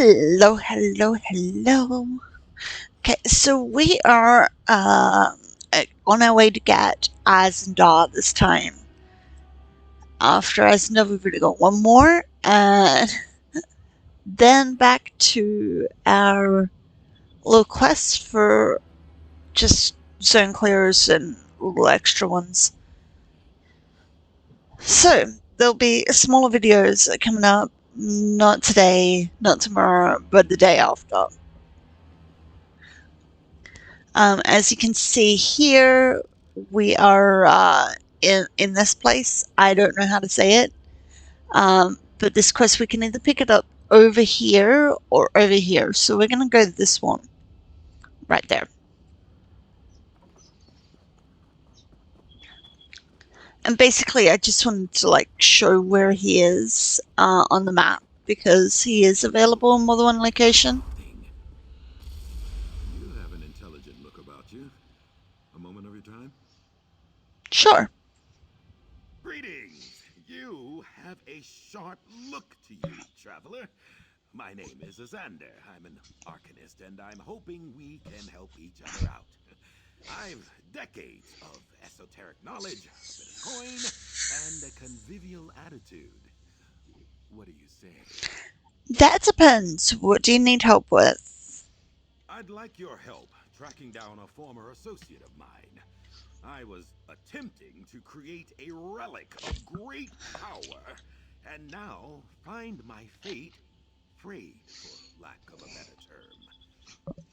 Hello, hello, hello. Okay, so we are on our way to get Azandar this time. After Azandar, we've really got one more, and then back to our little quest for just zone clears and little extra ones. So, there'll be smaller videos coming up, not today, not tomorrow, but the day after. As you can see here, we are in this place. I don't know how to say it, but this quest we can either pick it up over here or over here. So we're going to go this one right there. And basically, I just wanted to like show where he is on the map because he is available in more than one location. You have an intelligent look about you. A moment of your time? Sure. Greetings! You have a sharp look to you, traveler. My name is Azandar. I'm an arcanist, and I'm hoping we can help each other out. I've decades of esoteric knowledge, a bit of coin, and a convivial attitude. What do you say? That depends. What do you need help with? I'd like your help tracking down a former associate of mine. I was attempting to create a relic of great power, and now find my fate frayed, for lack of a better term.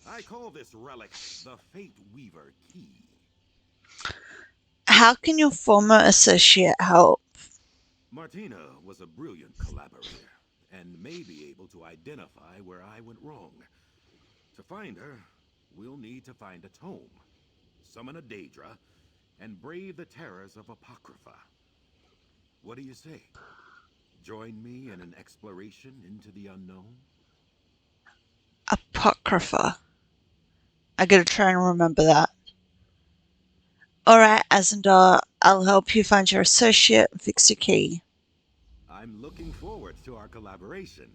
I call this relic the Fateweaver Key. How can your former associate help? Martina was a brilliant collaborator, and may be able to identify where I went wrong. To find her, we'll need to find a tome, summon a Daedra, and brave the terrors of Apocrypha. What do you say? Join me in an exploration into the unknown? Apocrypha. I gotta try and remember that. Alright, Azandar, I'll help you find your associate and fix your key. I'm looking forward to our collaboration.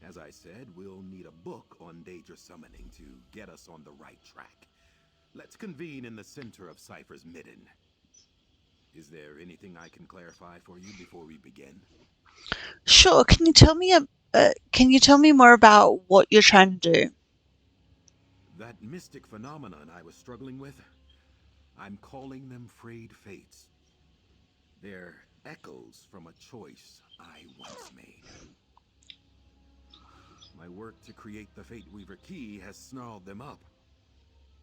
As I said, we'll need a book on Daedra summoning to get us on the right track. Let's convene in the center of Cypher's Midden. Is there anything I can clarify for you before we begin? Sure, can you tell me more about what you're trying to do? That mystic phenomenon I was struggling with, I'm calling them frayed fates. They're echoes from a choice I once made. My work to create the Fateweaver Key has snarled them up.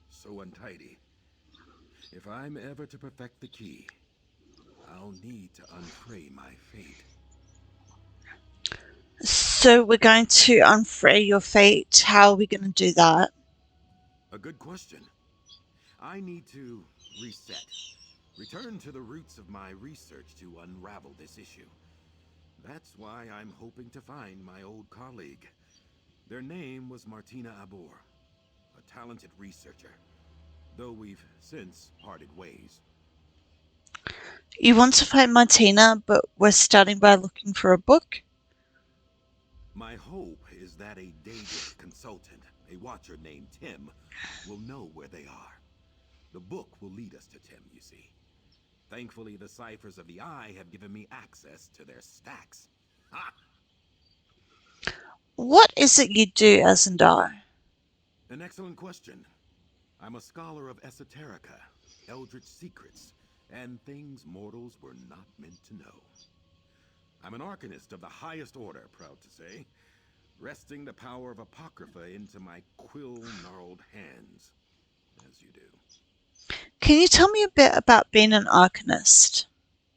So untidy. If I'm ever to perfect the key, I'll need to unfray my fate. So we're going to unfray your fate. How are we going to do that? A good question. I need to reset. Return to the roots of my research to unravel this issue. That's why I'm hoping to find my old colleague. Their name was Martina Abor, a talented researcher, though we've since parted ways. You want to find Martina, but we're starting by looking for a book? My hope is that a Daedric consultant, a watcher named Tim, will know where they are. The book will lead us to Tim, you see. Thankfully, the ciphers of the Eye have given me access to their stacks. Ha! What is it you do, Azandar? An excellent question. I'm a scholar of esoterica, eldritch secrets, and things mortals were not meant to know. I'm an arcanist of the highest order, proud to say, wresting the power of Apocrypha into my quill-gnarled hands, as you do. Can you tell me a bit about being an arcanist?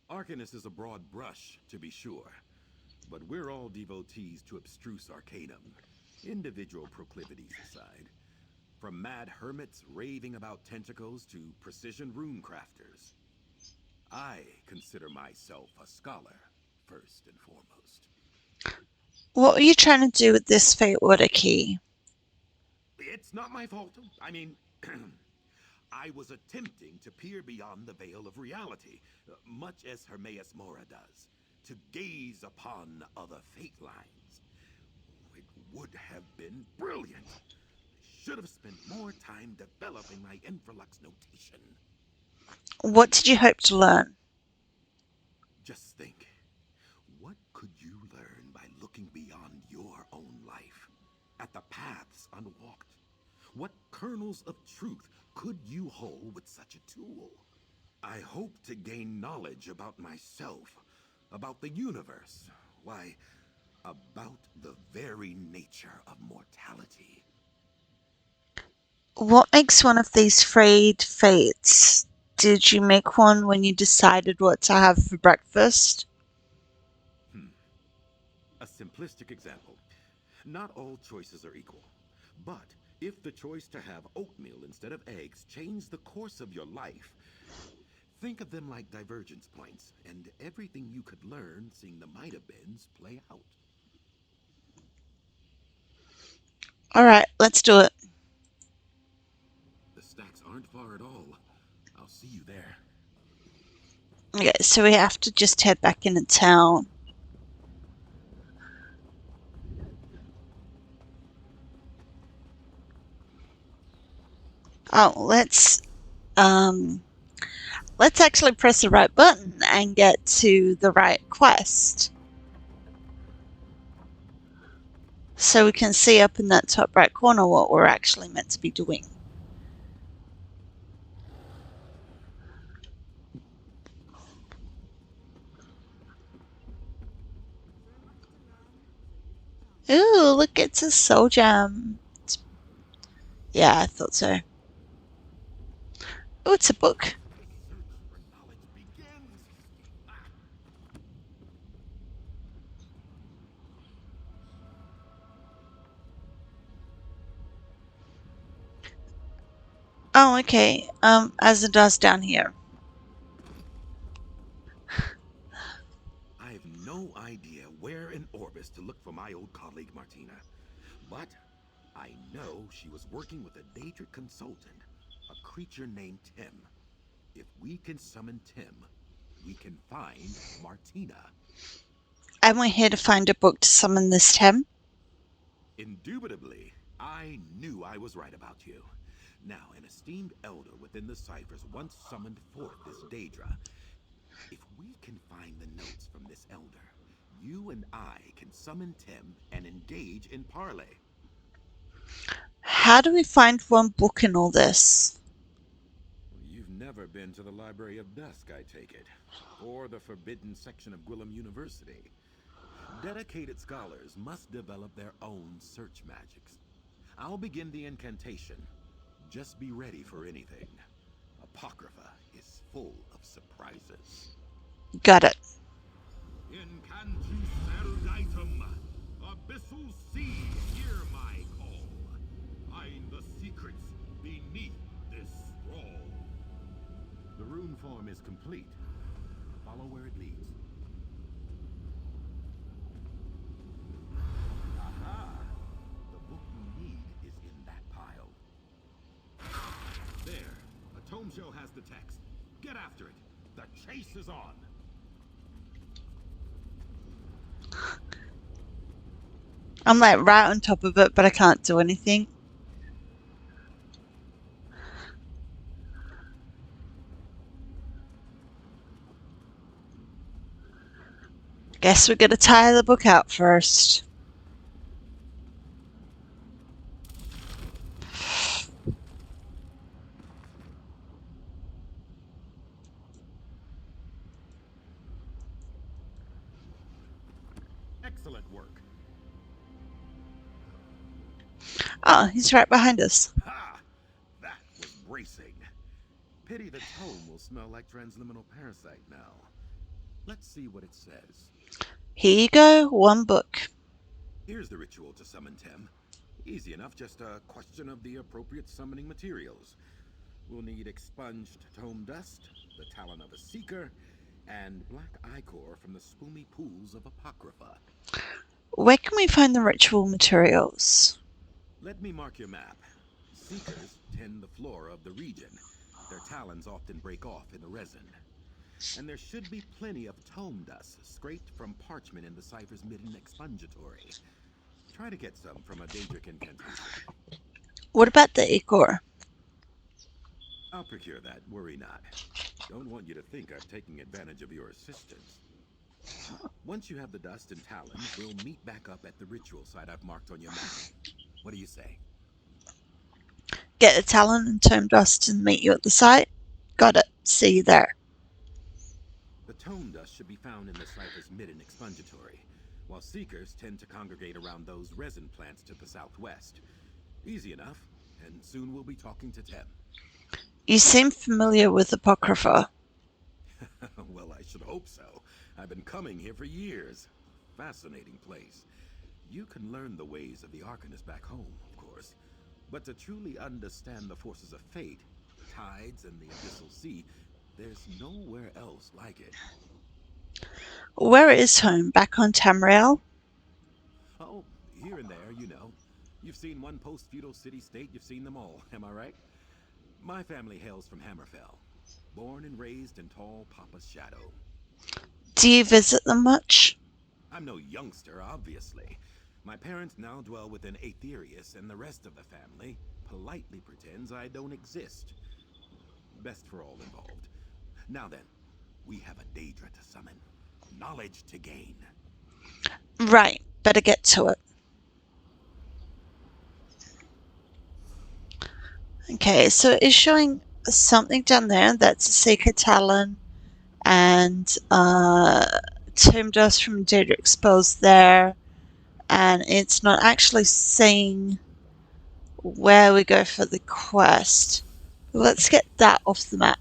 Arcanist is a broad brush, to be sure, but we're all devotees to abstruse arcanum, individual proclivities aside. From mad hermits raving about tentacles to precision rune crafters. I consider myself a scholar, first and foremost. What are you trying to do with this fate order key? It's not my fault. I mean, I was attempting to peer beyond the veil of reality, much as Hermaeus Mora does, to gaze upon other fate lines. it would have been brilliant. I should have spent more time developing my infralux notation. What did you hope to learn? Just think, what could you learn by looking beyond your own life? At the paths unwalked? What kernels of truth could you hold with such a tool? I hope to gain knowledge about myself, about the universe, why, about the very nature of mortality. What makes one of these frayed fates? Did you make one when you decided what to have for breakfast? Hmm. A simplistic example. Not all choices are equal. But if the choice to have oatmeal instead of eggs changed the course of your life, think of them like divergence points and everything you could learn seeing the might-have-beens play out. Alright, let's do it. The stacks aren't far at all. I'll see you there. Okay, so we have to just head back into town. Oh, let's actually press the right button and get to the right quest. So we can see up in that top right corner what we're actually meant to be doing. Ooh, look, it's a soul gem. Yeah, I thought so. Oh, it's a book. My search for knowledge begins. Ah, Oh, okay. Azandar's down here. I have no idea where in Orbis to look for my old colleague Martina. But I know she was working with a Daedric consultant, a creature named Tim. If we can summon Tim, we can find Martina. And we're here to find a book to summon this Tim. Indubitably, I knew I was right about you. Now, an esteemed elder within the ciphers once summoned forth this Daedra. If we can find the notes from this elder, you and I can summon Tim and engage in parley. How do we find one book in all this? You've never been to the Library of Dusk, I take it, or the forbidden section of Gwillem University. Dedicated scholars must develop their own search magics. I'll begin the incantation. Just be ready for anything. Apocrypha is full of surprises. Got it. Incantus eruditum, abyssal sea, hear my call. Find the secrets beneath this scroll. The rune form is complete. Follow where it leads. Aha! The book you need is in that pile. There, a tome show has the text. Get after it. The chase is on. I'm like right on top of it, but I can't do anything. Guess we're gonna tire the book out first. Excellent work. Oh, he's right behind us. Ha! That was bracing. Pity the tome will smell like transliminal parasite now. Let's see what it says. Here you go, one book. Here's the ritual to summon Tem. Easy enough, just a question of the appropriate summoning materials. We'll need expunged tome dust, the talon of a seeker, and black ichor from the spoomy pools of Apocrypha. Where can we find the ritual materials? Let me mark your map. Seekers tend the flora of the region. Their talons often break off in the resin. And there should be plenty of tome dust scraped from parchment in the cipher's midden expungatory. Try to get some from a Daedric incantation. What about the ichor? I'll procure that, worry not. Don't want you to think I'm taking advantage of your assistance. Once you have the dust and talon, we'll meet back up at the ritual site I've marked on your map. What do you say? Get the talent and tome dust and meet you at the site? Got it. See you there. The tome dust should be found in the cipher's midden expungitory, while seekers tend to congregate around those resin plants to the southwest. Easy enough, and soon we'll be talking to Tem. You seem familiar with Apocrypha. Well, I should hope so. I've been coming here for years. Fascinating place. You can learn the ways of the Arcanist back home, of course. But to truly understand the forces of fate, the tides and the abyssal sea, there's nowhere else like it. Where is home? Back on Tamriel? Oh, here and there, you know. You've seen one post-feudal city-state, you've seen them all, am I right? My family hails from Hammerfell. Born and raised in tall Papa's shadow. Do you visit them much? I'm no youngster, obviously. My parents now dwell within Aetherius, and the rest of the family politely pretends I don't exist. Best for all involved. Now then, we have a Daedra to summon. Knowledge to gain. Right, better get to it. Okay, so it's showing something down there that's a Seeker Talon and Tomb Dust from Daedric Spells there, and it's not actually saying where we go for the quest. Let's get that off the map.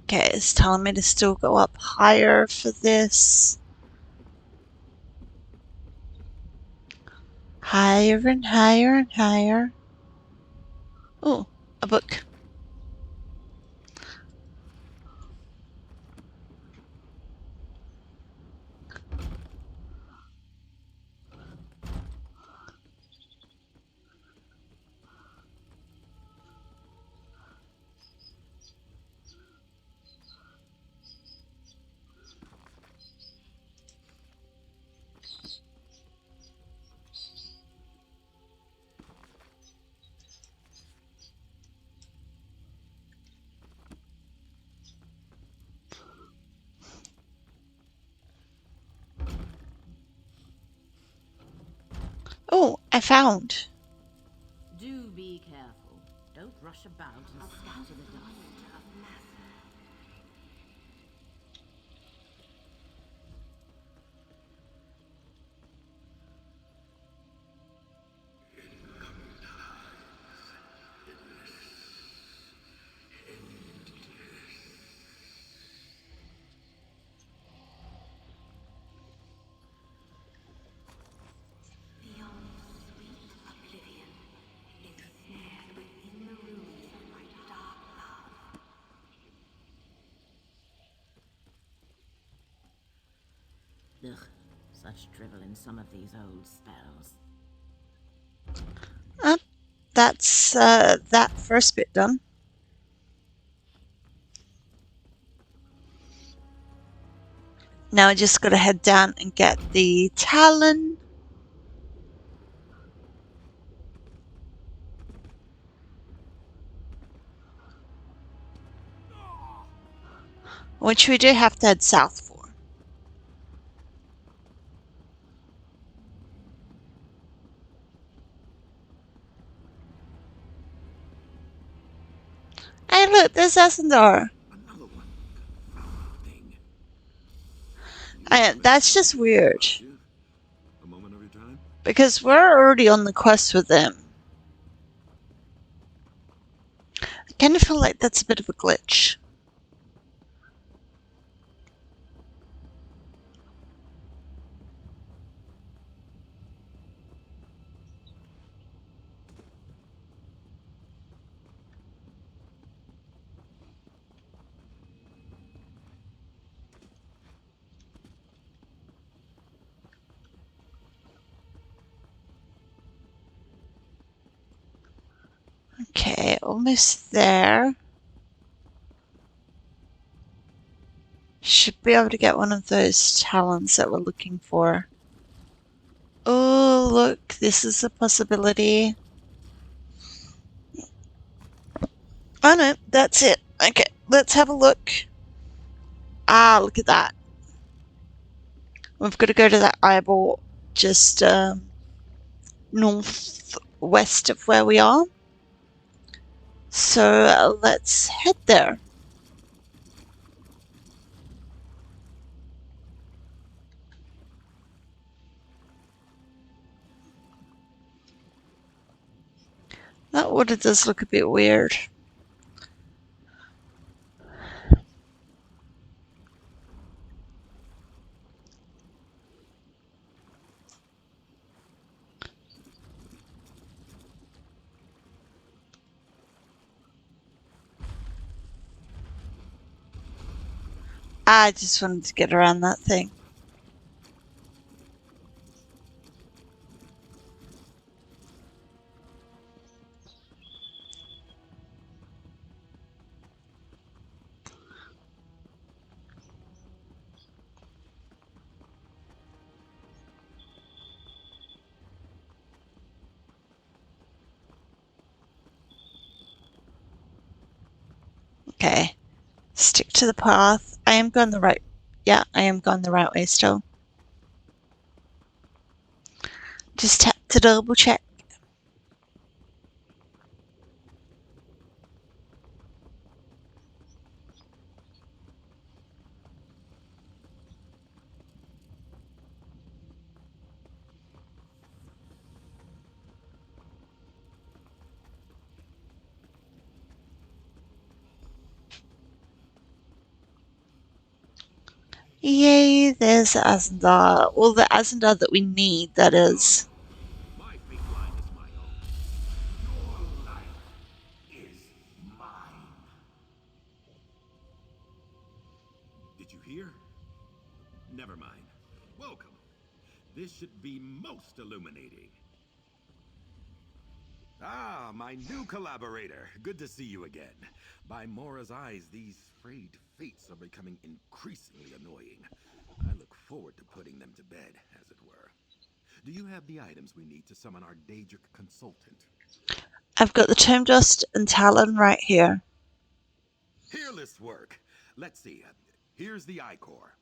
Okay, it's telling me to still go up higher for this. Higher and higher and higher. Oh, a book. Oh, I found. Do be careful. Don't rush about and scatter the dust. Ugh, such drivel in some of these old spells. That's that first bit done. Now I just gotta head down and get the Talon. Which we do have to head south for. Hey look, there's Azandar. Another one. Thing. That's just weird. A moment of your time? Because we're already on the quest with them. I kind of feel like that's a bit of a glitch. Okay, almost there. Should be able to get one of those talons that we're looking for. Oh, look, this is a possibility. Oh no, that's it. Okay, let's have a look. Ah, look at that. We've got to go to that eyeball just northwest of where we are. So let's head there. That water does look a bit weird. I just wanted to get around that thing. Okay, stick to the path. I am going the right. Yeah, I am going the right way still. Just tap to double check. Yay, there's Azandar. Well, the Azandar that we need, that is. My fate line is my own. Your life is mine. Did you hear? Never mind. Welcome. This should be most illuminating. Ah, my new collaborator. Good to see you again. By Mora's eyes, these frayed fates are becoming increasingly annoying. I look forward to putting them to bed, as it were. Do you have the items we need to summon our Daedric consultant? I've got the Tomb Dust and Talon right here. Peerless work. Let's see. Here's the Ichor.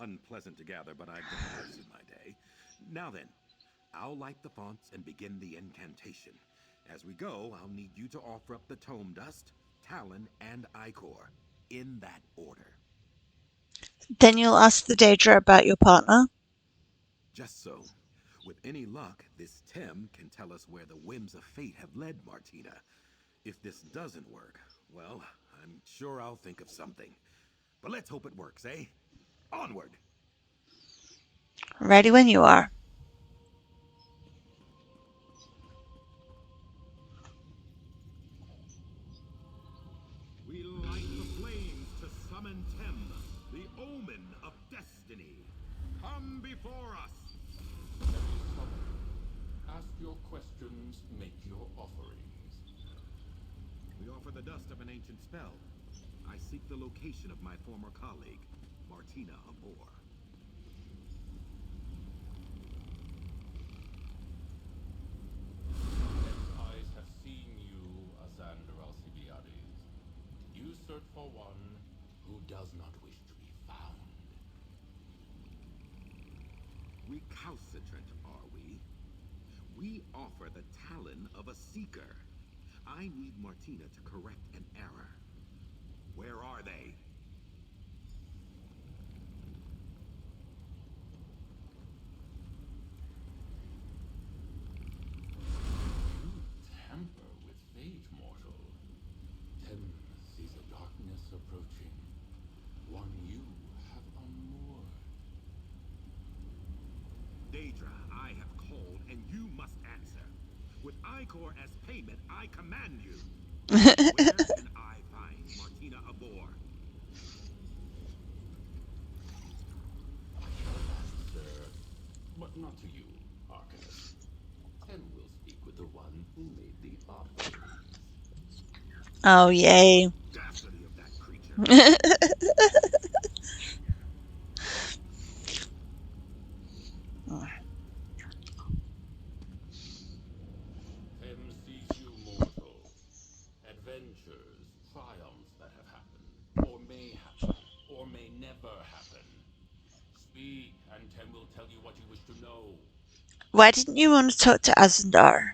Unpleasant to gather, but I've done worse in my day. Now then, I'll light the fonts and begin the incantation. As we go, I'll need you to offer up the Tome Dust, Talon, and Ichor, in that order. Then you'll ask the Daedra about your partner. Just so. With any luck, this Tem can tell us where the whims of fate have led Martina. If this doesn't work, well, I'm sure I'll think of something. But let's hope it works, eh? Onward! Ready when you are. We light the flames to summon Tem, the omen of destiny. Come before us! Heavy summon. Ask your questions, make your offerings. We offer the dust of an ancient spell. I seek the location of my former colleague, Martina Abor. Men's eyes have seen you, Azandar. You search for one who does not wish to be found. Recalcitrant, are we? We offer the talon of a seeker. I need Martina to correct an error. Where are they? You tamper with fate, mortal. Tem sees a darkness approaching, one you have unmoored. Daedra, I have called, and you must answer. With Ichor as payment, I command you. Where can I find Martina Abor? I shall answer, but not to you, Arcanist. Tem will speak with the one who made the offerings. Oh, The yay. audacity of that creature. Tem sees you, mortal. Adventures, triumphs that have happened, or may happen, or may never happen. Speak, and Tem will tell you what you wish to know. Why didn't you want to talk to Azandar?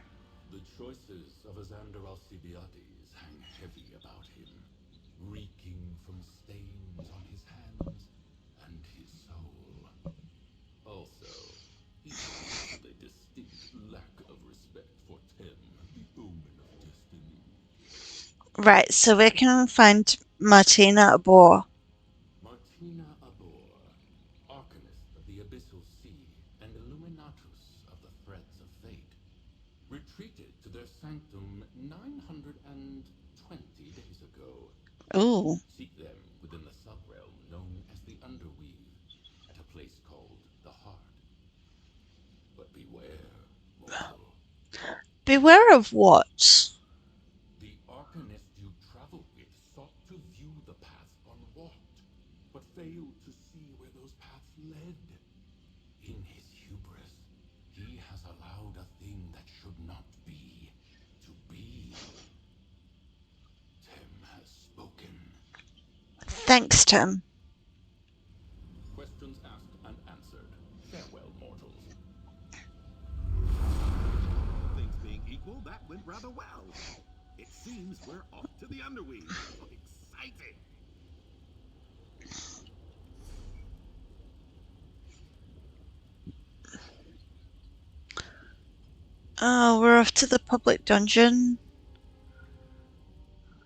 The choices of Azandar Alcibiades hang heavy about him, reeking from stains on his hands and his soul. Also, he speaks with a distinct lack of respect for Tem, the omen of destiny. Right, so where can we find Martina Abor? Martina Abor, Arcanist of the Abyssal Sea and Illuminatus of the Threads of Fate, retreated to their sanctum 920 days ago. Ooh. Seek them within the subrealm known as the Underweave, at a place called the Heart. But beware, mortal. Beware of what? The Arcanist you traveled with sought to view the paths unwalked, but failed to see where those paths led. In his hubris, he has allowed a thing that should not be to be. Tem has spoken. Thanks, Tim. Questions asked and answered. Farewell, mortals. All things being equal, that went rather well. It seems we're off to the Underweave. Exciting! Oh, we're off to the public dungeon.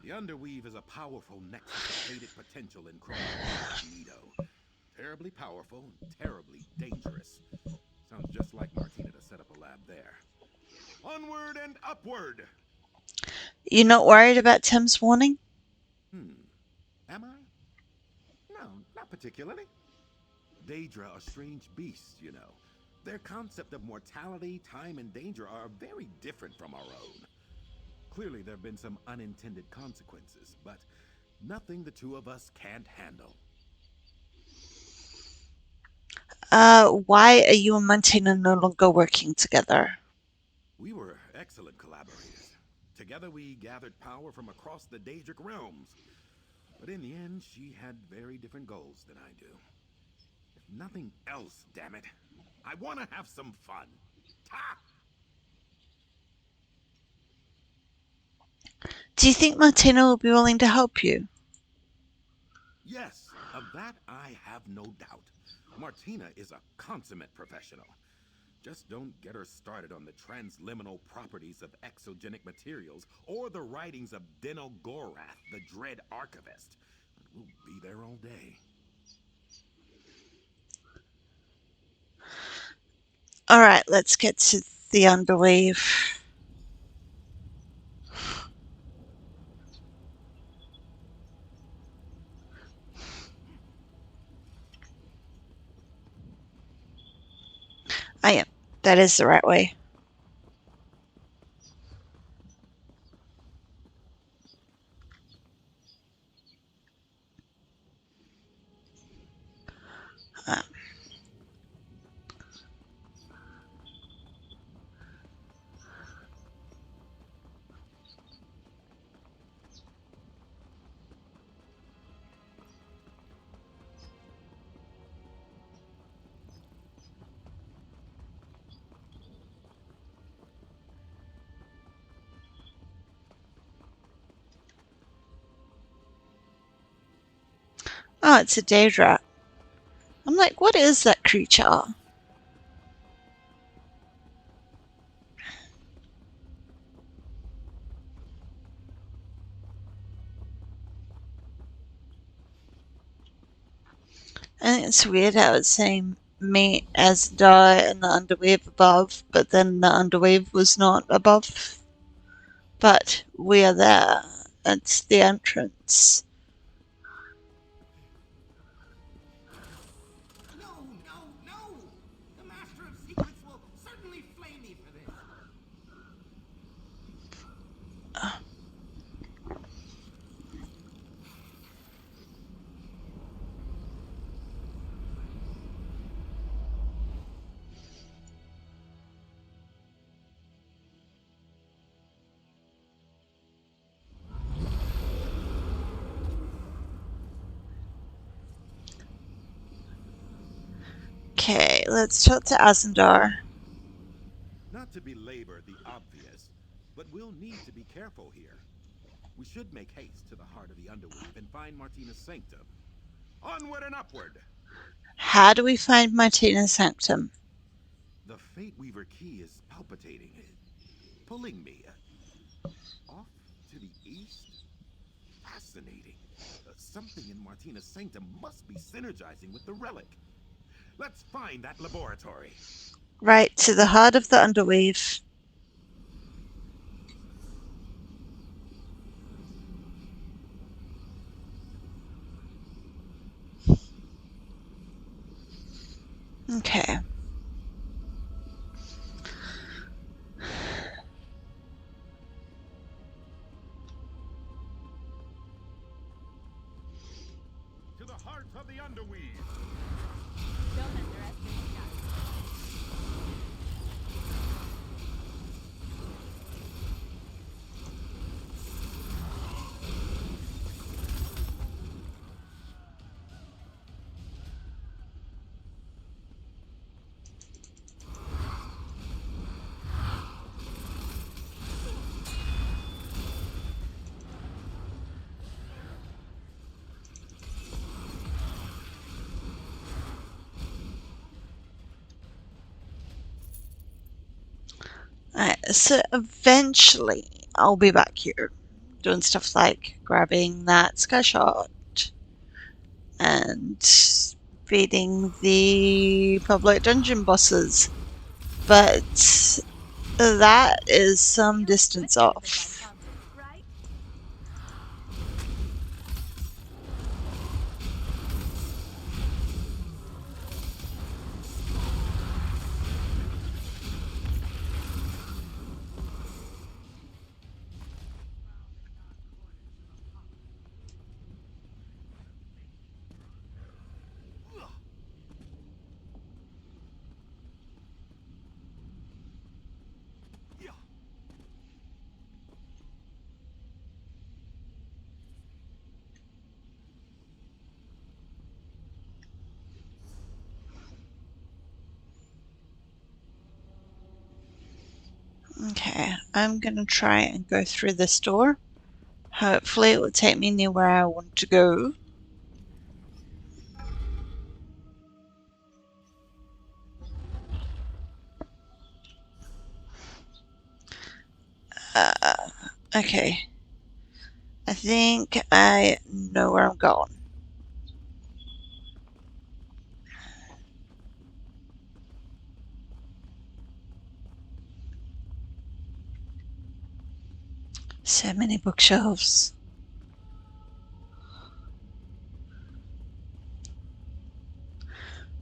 The Underweave is a powerful nexus of fated potential in chronological Magneto. Terribly powerful and terribly dangerous. Sounds just like Martina to set up a lab there. Onward and upward! You not worried about Tim's warning? Hmm. Am I? No, not particularly. Daedra are strange beasts, you know. Their concept of mortality, time, and danger are very different from our own. Clearly, there have been some unintended consequences, but nothing the two of us can't handle. Why are you and Martina no longer working together? We were excellent collaborators. Together, we gathered power from across the Daedric realms. But in the end, she had very different goals than I do. If nothing else, damn it, I want to have some fun. Ta! Do you think Martina will be willing to help you? Yes, of that I have no doubt. Martina is a consummate professional. Just don't get her started on the transliminal properties of exogenic materials or the writings of Dino Gorath, the Dread Archivist. We'll be there all day. Alright, let's get to the Underweave. I am. That is the right way. Uh, oh, it's a Daedra. I'm like, what is that creature? I think it's weird how it's saying meet Azandar and the Underweave above, but then the Underweave was not above. But we are there. It's the entrance. No, no, no! The Master of Secrets will certainly flame me for this. Okay, let's talk to Azandar. Not to belabor the obvious, but we'll need to be careful here. We should make haste to the heart of the Underweave and find Martina's sanctum. Onward and upward! How do we find Martina's sanctum? The Fateweaver key is palpitating, pulling me off to the east. Fascinating. Something in Martina's sanctum must be synergizing with the relic. Let's find that laboratory. Right to the heart of the Underweave. Okay. To the heart of the Underweave. Don't underestimate us. Alright, so eventually I'll be back here doing stuff like grabbing that sky shot and beating the public dungeon bosses. But that is some distance off. Right? Okay, I'm gonna try and go through this door. Hopefully it will take me near where I want to go. Okay. I think I know where I'm going. So many bookshelves.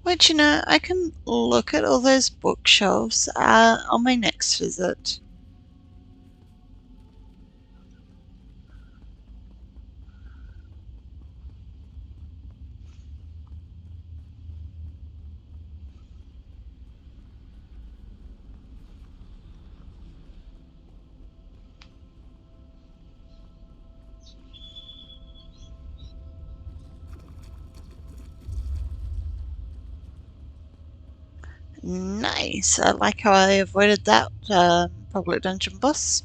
But you know, I can look at all those bookshelves on my next visit. Nice. I like how I avoided that public dungeon boss.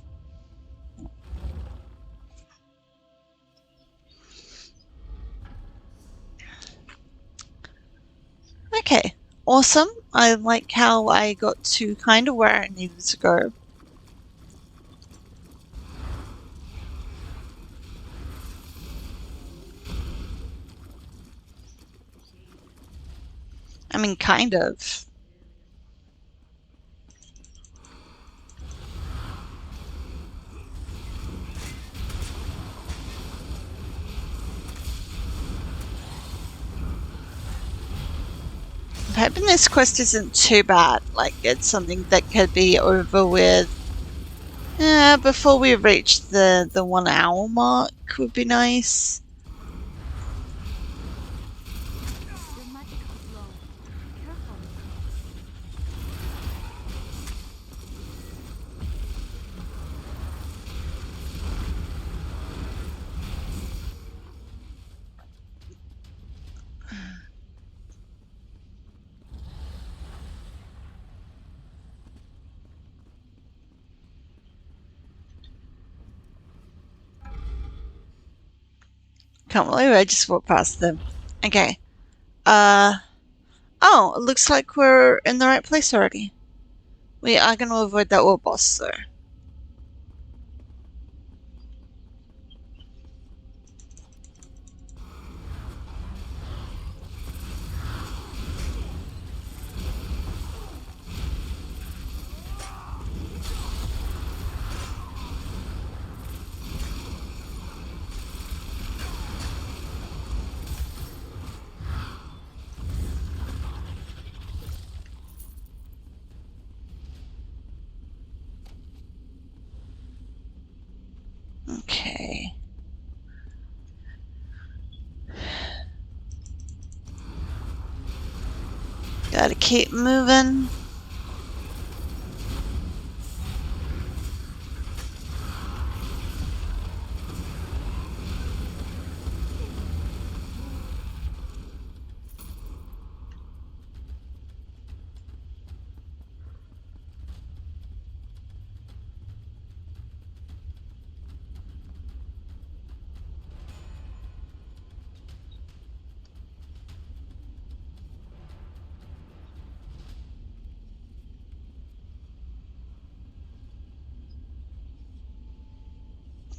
Okay, awesome. I like how I got to kind of where I needed to go. I mean, kind of. I'm hoping this quest isn't too bad. Like, it's something that could be over with before we reach the 1 hour mark would be nice. Your magic is low. Careful. Can't believe I just walked past them. Okay. Uh. Oh, it looks like we're in the right place already. We are going to avoid that war boss, though. Okay. Gotta keep moving.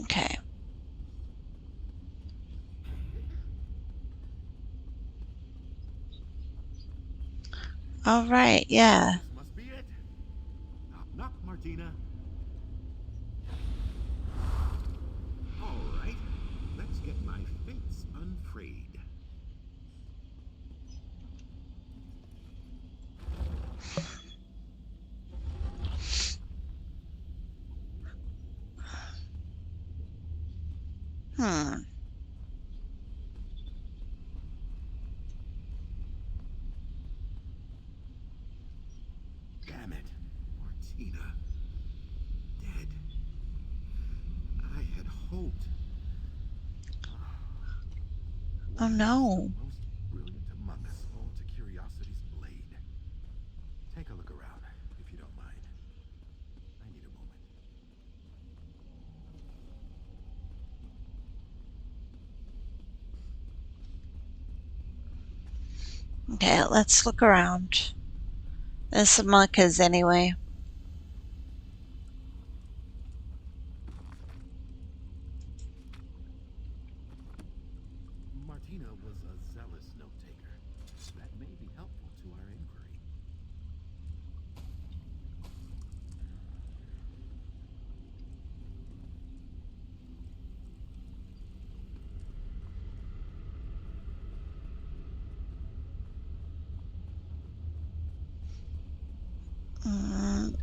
Okay. All right, yeah. This must be it. Knock, knock, Martina. All right, let's get my fates unfrayed. Hmm. Damn it, Martina. Dead. I had hoped. Oh What lost the no. most brilliant among us all to curiosity's blade? Take a look around, if you don't mind. I need a moment. Okay, let's look around. There's some markers anyway. Martina was a zealous note-taker. That may be helpful to our inquiry.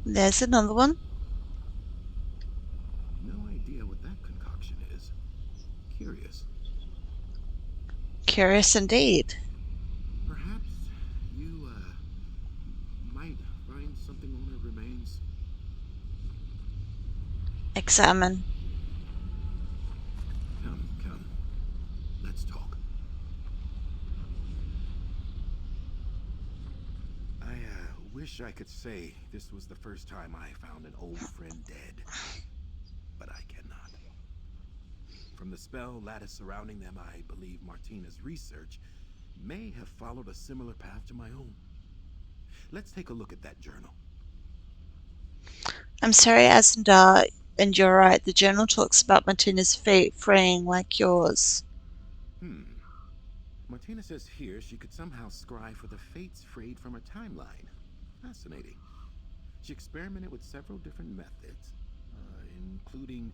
There's another one. No idea what that concoction is. Curious. Curious indeed. Perhaps you, might find something on her remains. Examine. Come, come. Let's talk. I, wish I could say this was the first time I found an old friend dead, but I cannot. From the spell lattice surrounding them, I believe Martina's research may have followed a similar path to my own. Let's take a look at that journal. I'm sorry, Azandar, and you're right. The journal talks about Martina's fate fraying like yours. Hmm. Martina says here she could somehow scry for the fates frayed from her timeline. Fascinating. She experimented with several different methods, including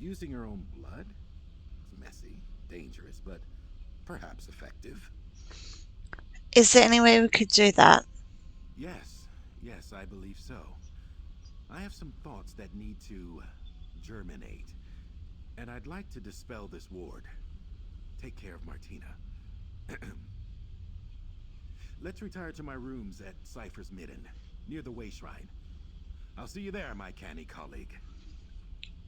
using her own blood. It's messy, dangerous, but perhaps effective. Is there any way we could do that? Yes, yes, I believe so. I have some thoughts that need to germinate, and I'd like to dispel this ward. Take care of Martina. Let's retire to my rooms at Cypher's Midden, near the Way Shrine. I'll see you there, my canny colleague.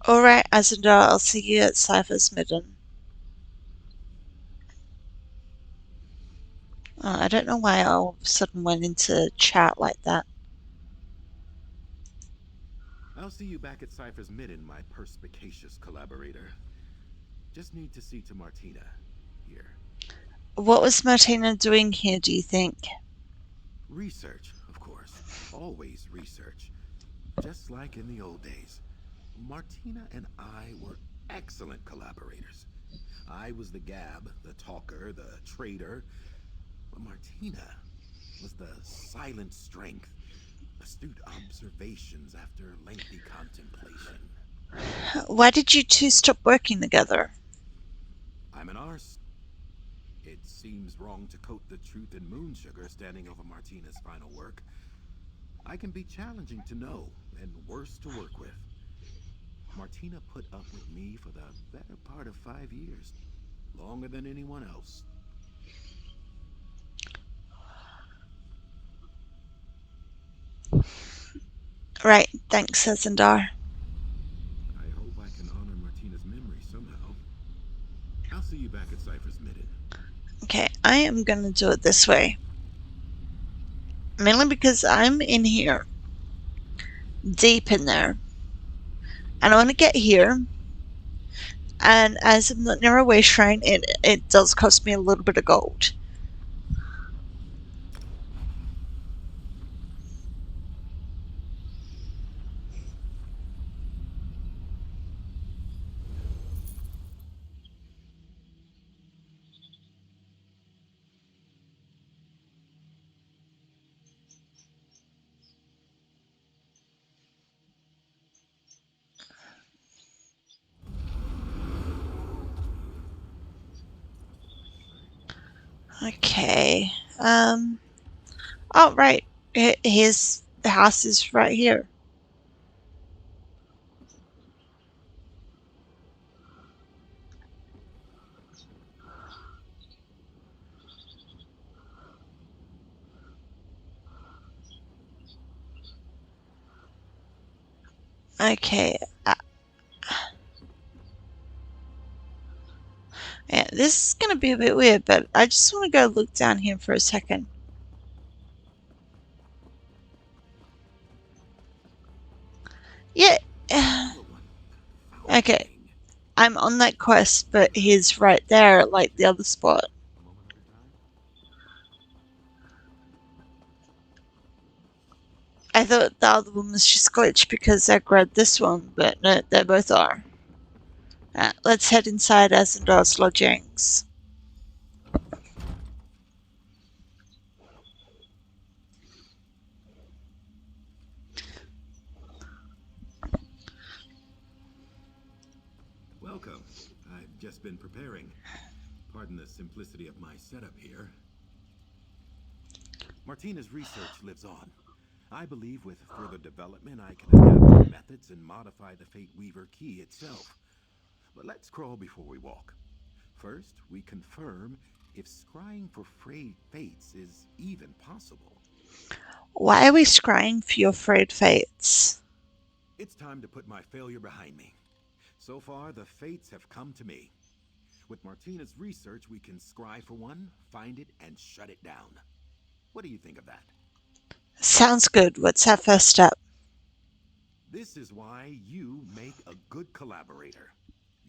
Alright, Azandar, I'll see you at Cypher's Midden. I don't know why I all of a sudden went into chat like that. I'll see you back at Cypher's Midden, my perspicacious collaborator. Just need to see to Martina. here. What was Martina doing here, do you think? Research, of course. Always research. Just like in the old days. Martina and I were excellent collaborators. I was the gab, the talker, the trader. But Martina was the silent strength, astute observations after lengthy contemplation. Why did you two stop working together? I'm an arse. It seems wrong to coat the truth in moon sugar standing over Martina's final work. I can be challenging to know and worse to work with. Martina put up with me for the better part of 5 years, longer than anyone else. Right, thanks, Azandar. I hope I can honor Martina's memory somehow. I'll see you back at Cypher's Midden. Okay, I am gonna do it this way. Mainly because I'm in here, deep in there, and I want to get here. And as I'm not near a way shrine, it does cost me a little bit of gold. Okay. Oh, right. Here's the house is right here. Okay. Yeah, this is gonna be a bit weird, but I just want to go look down here for a second. Yeah. Another one. Okay. Fascinating. I'm on that quest, but he's right there, like the other spot. A moment at a time. I thought the other one was just glitched because I grabbed this one, but no, they both are. Let's head inside Azandar's lodgings. Welcome. I've just been preparing. Pardon the simplicity of my setup here. Martina's research lives on. I believe with further development I can adapt her methods and modify the Fateweaver key itself. But let's crawl before we walk. First, we confirm if scrying for frayed fates is even possible. Why are we scrying for your frayed fates? It's time to put my failure behind me. So far, the fates have come to me. With Martina's research, we can scry for one, find it, and shut it down. What do you think of that? Sounds good. What's our first step? This is why you make a good collaborator.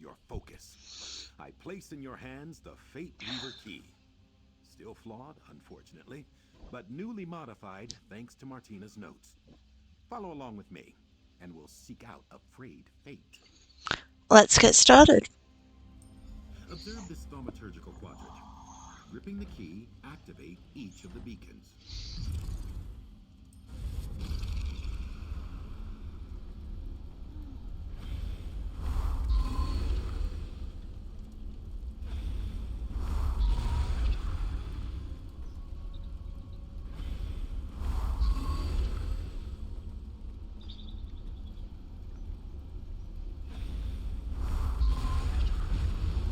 Your focus. I place in your hands the Fate Weaver key. Still flawed, unfortunately, but newly modified thanks to Martina's notes. Follow along with me, and we'll seek out a frayed fate. Let's get started. Observe this thaumaturgical quadrant. Gripping the key, activate each of the beacons.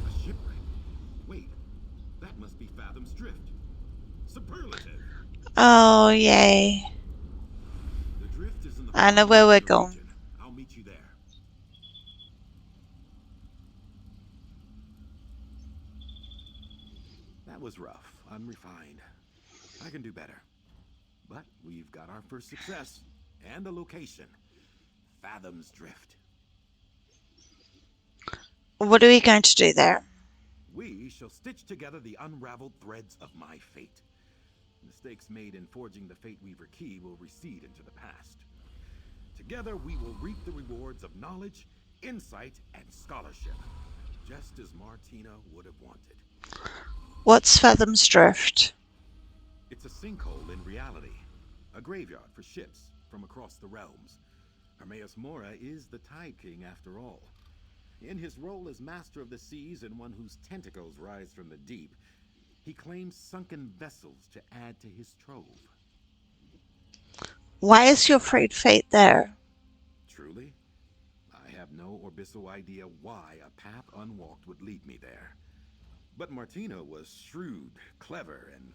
A shipwreck? Wait, that must be Fathom's Drift. Superlative! Oh, yay. The drift is in the I far know where north we're of the going. region. I'll meet you there. That was rough, unrefined. I can do better. But we've got our first success and a location. Fathom's Drift. What are we going to do there? We shall stitch together the unraveled threads of my fate. Mistakes made in forging the Fateweaver key will recede into the past. Together we will reap the rewards of knowledge, insight, and scholarship, just as Martina would have wanted. What's Fathom's Drift? It's a sinkhole in reality, a graveyard for ships from across the realms. Hermaeus Mora is the Tide King after all. In his role as Master of the Seas and one whose tentacles rise from the deep, he claims sunken vessels to add to his trove. Why is your afraid fate there? Truly, I have no orbital idea why a path unwalked would lead me there. But Martina was shrewd, clever, and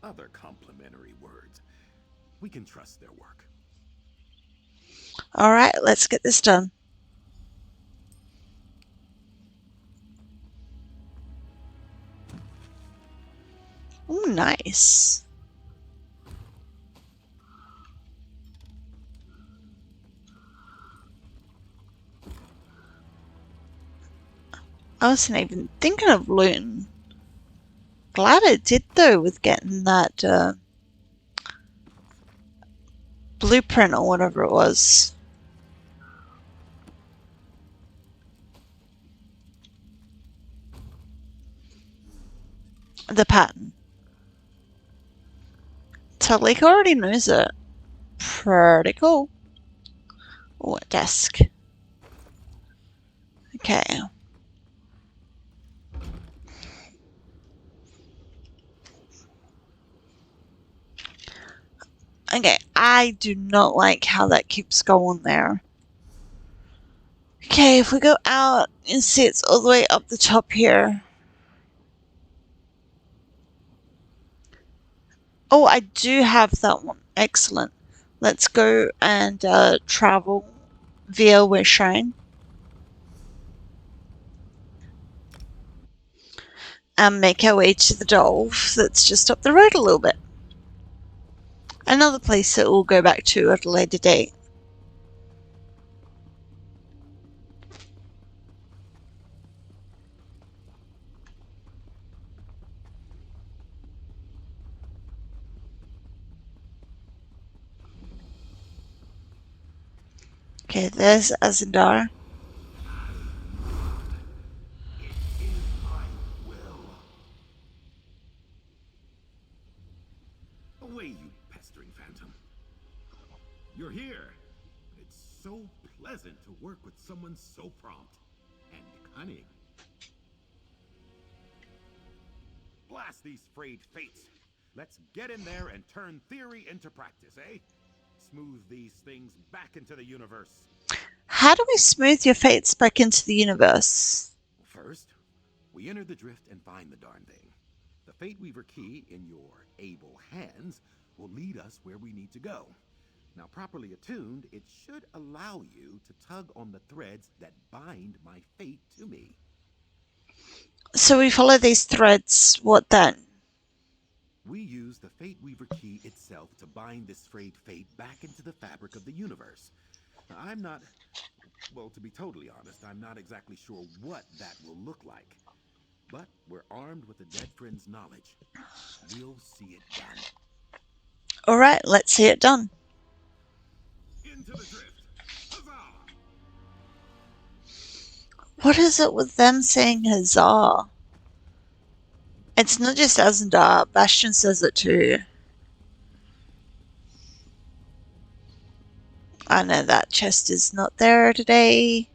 other complimentary words. We can trust their work. Alright, let's get this done. Ooh, nice. I wasn't even thinking of looting. Glad I did though with getting that blueprint or whatever it was. The pattern. Talik already knows it. Pretty cool. Oh, a desk. Okay. Okay, I do not like how that keeps going there. Okay, if we go out and see it's all the way up the top here. Oh, I do have that one. Excellent. Let's go and travel via West Shrine. And make our way to the Dolph that's just up the road a little bit. Another place that we'll go back to at a later date. Okay, there's Azandar. It is my will. Away, you pestering phantom. You're here. It's so pleasant to work with someone so prompt and cunning. Blast these frayed fates. Let's get in there and turn theory into practice, eh? Smooth these things back into the universe. How do we smooth your fates back into the universe? First, we enter the drift and find the darn thing. The Fateweaver key in your able hands will lead us where we need to go. Now, properly attuned, it should allow you to tug on the threads that bind my fate to me. So we follow these threads, what then? We use the Fateweaver key itself to bind this frayed fate back into the fabric of the universe. Now, I'm not, well, to be totally honest, I'm not exactly sure what that will look like. But we're armed with the dead friend's knowledge. We'll see it done. Alright, let's see it done. Into the drift. Huzzah! What is it with them saying huzzah? It's not just Azandar, Bastion says it too. I know that chest is not there today.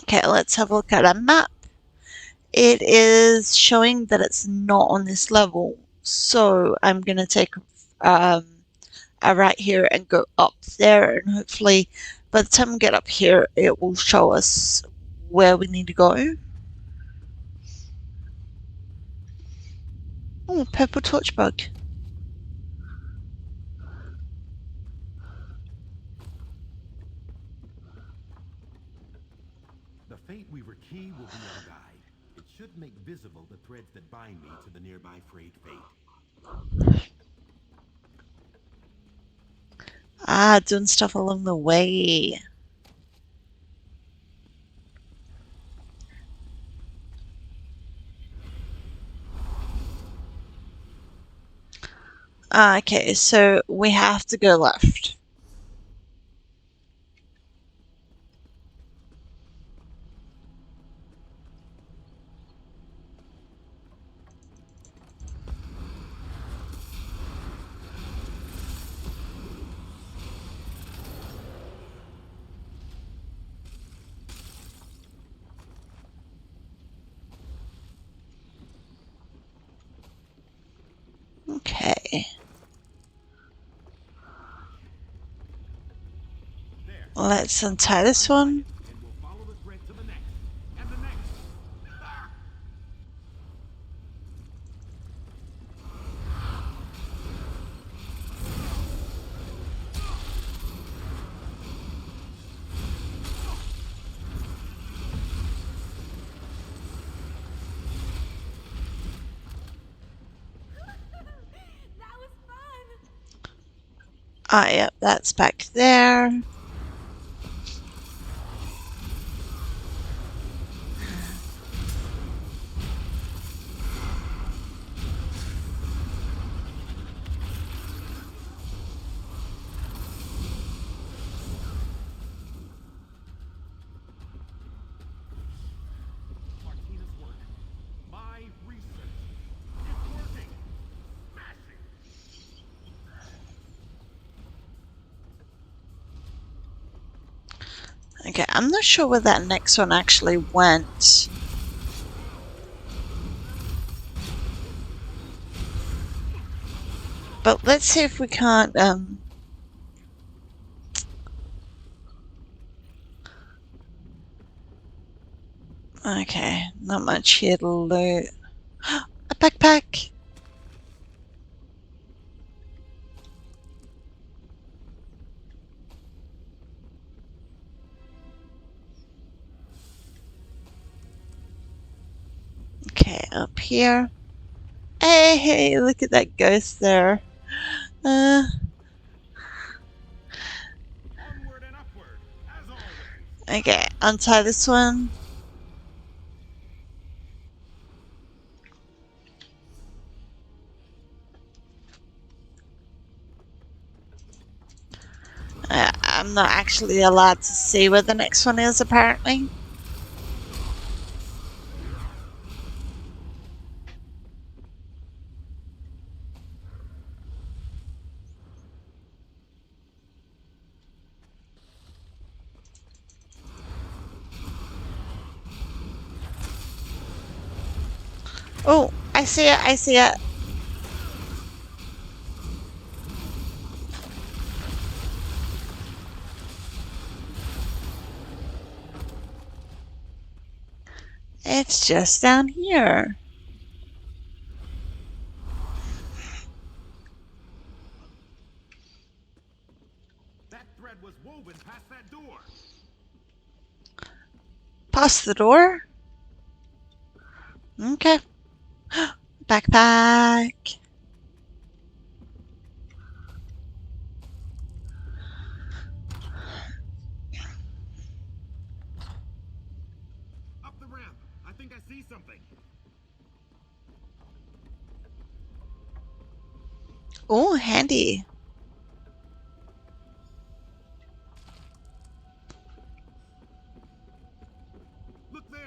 Okay, let's have a look at a map. It is showing that it's not on this level, so I'm going to take a right here and go up there, and hopefully by the time we get up here it will show us where we need to go. Oh, purple torch bug. The Fateweaver key will be our guide. It should make visible the threads that bind me to the nearby frayed fate. Ah, doing stuff along the way. Okay, so we have to go left. Okay. There. Let's untie this one. And we'll follow the thread to the next. And the next. Ah! That was fun. Ah, yep, that's back there. Martina's work. My research. It's working. Smashing. Okay, I'm not sure where that next one actually went. But let's see if we can't, okay, not much here to loot. A backpack! Okay, up here. Hey, look at that ghost there. Onward and upward, as always. Okay, untie this one. I'm not actually allowed to see where the next one is, apparently. Oh, I see it, I see it. It's just down here. That thread was woven past that door. Past the door? Okay. Backpack. Up the ramp. I think I see something. Oh, handy. Look there.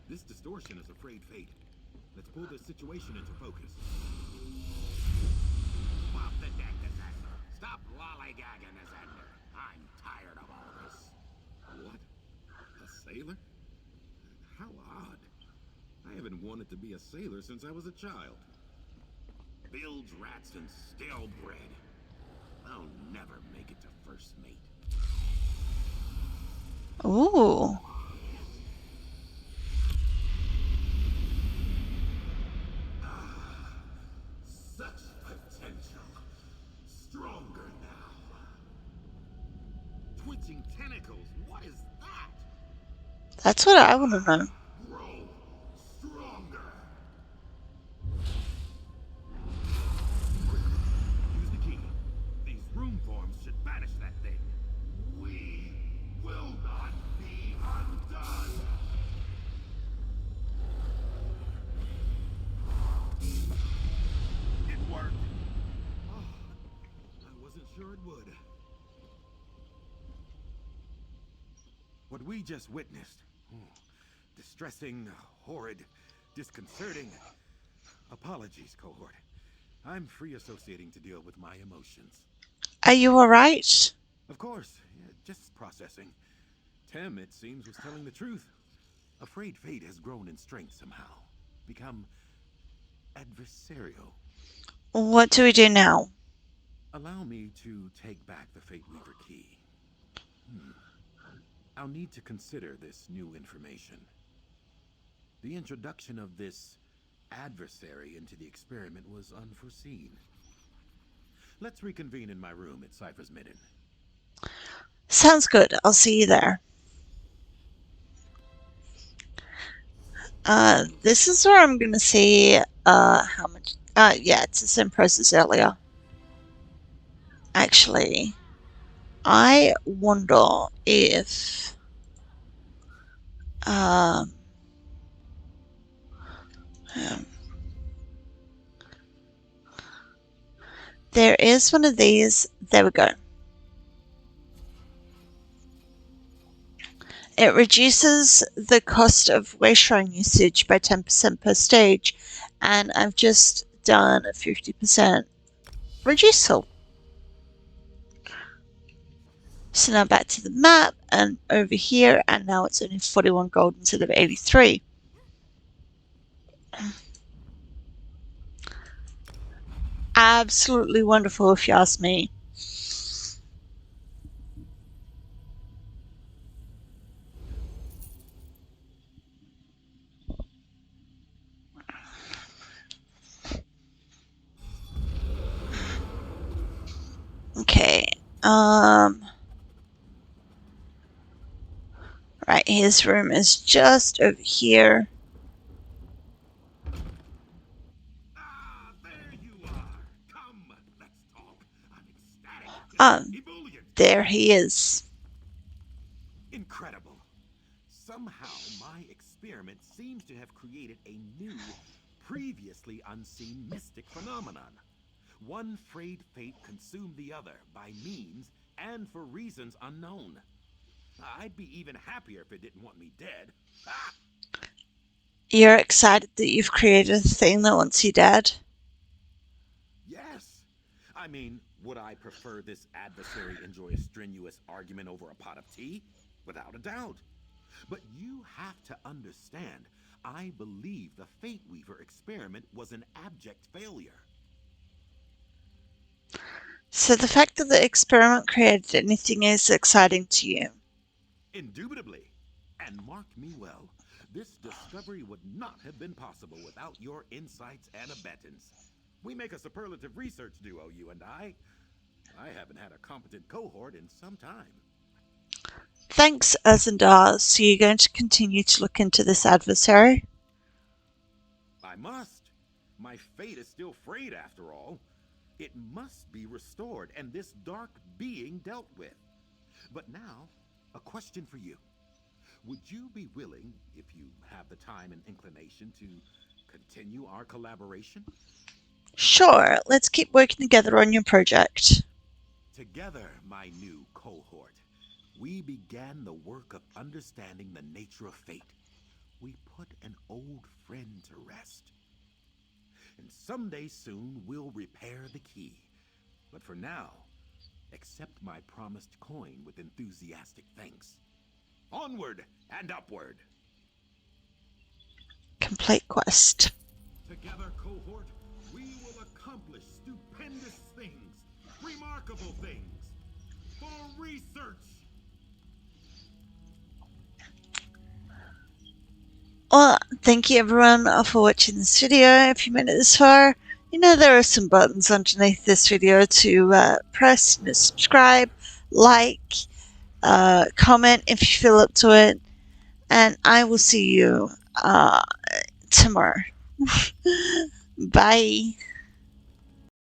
This distortion is a frayed fate. Let's pull this situation into focus. Pop the deck, Azandar. Stop lollygagging, Azandar. I'm tired of all this. What? A sailor? How odd. I haven't wanted to be a sailor since I was a child. Bilge rats and stale bread. I'll never make it to first mate. Ooh. Such potential. Stronger now. Twitching tentacles. What is that? That's what I want to know. Grow hardwood. What we just witnessed. Distressing, horrid, disconcerting. Apologies, cohort. I'm free associating to deal with my emotions. Are you alright? Of course, yeah, just processing. Tem, it seems, was telling the truth. Afraid fate has grown in strength somehow. Become adversarial. What do we do now? Allow me to take back the Fateweaver key. I'll need to consider this new information. The introduction of this adversary into the experiment was unforeseen. Let's reconvene in my room at Cypher's Midden. Sounds good. I'll see you there. This is where I'm gonna see how much. Yeah, it's the same price as earlier. Actually, I wonder if um, um, there is one of these. There we go. It reduces the cost of wayshrine usage by 10% per stage, and I've just done a 50% reducible. So now back to the map and over here, and now it's only 41 gold instead of 83. Absolutely wonderful, if you ask me. Okay. Right, his room is just over here. There you are. Come, let's talk. I'm ecstatic. Ebullient. There he is. Incredible. Somehow, my experiment seems to have created a new, previously unseen mystic phenomenon. One frayed fate consumed the other by means and for reasons unknown. I'd be even happier if it didn't want me dead. Ah! You're excited that you've created a thing that wants you dead? Yes. I mean, would I prefer this adversary enjoy a strenuous argument over a pot of tea? Without a doubt. But you have to understand, I believe the Fateweaver experiment was an abject failure. So the fact that the experiment created anything is exciting to you? Indubitably. And mark me well, this discovery would not have been possible without your insights and abettance. We make a superlative research duo, you and I. I haven't had a competent cohort in some time. Thanks, Azandar. So you're going to continue to look into this adversary? I must. My fate is still frayed after all. It must be restored and this dark being dealt with. But now, a question for you. Would you be willing, if you have the time and inclination, to continue our collaboration? Sure, let's keep working together on your project. Together, my new cohort, we began the work of understanding the nature of fate. We put an old friend to rest. And someday soon, we'll repair the key. But for now, accept my promised coin with enthusiastic thanks. Onward and upward. Complete quest. Together, cohort, we will accomplish stupendous things, remarkable things, for research. Well, thank you everyone for watching this video. If you made it this far, you know there are some buttons underneath this video to press. Subscribe, like, comment if you feel up to it, and I will see you tomorrow. Bye.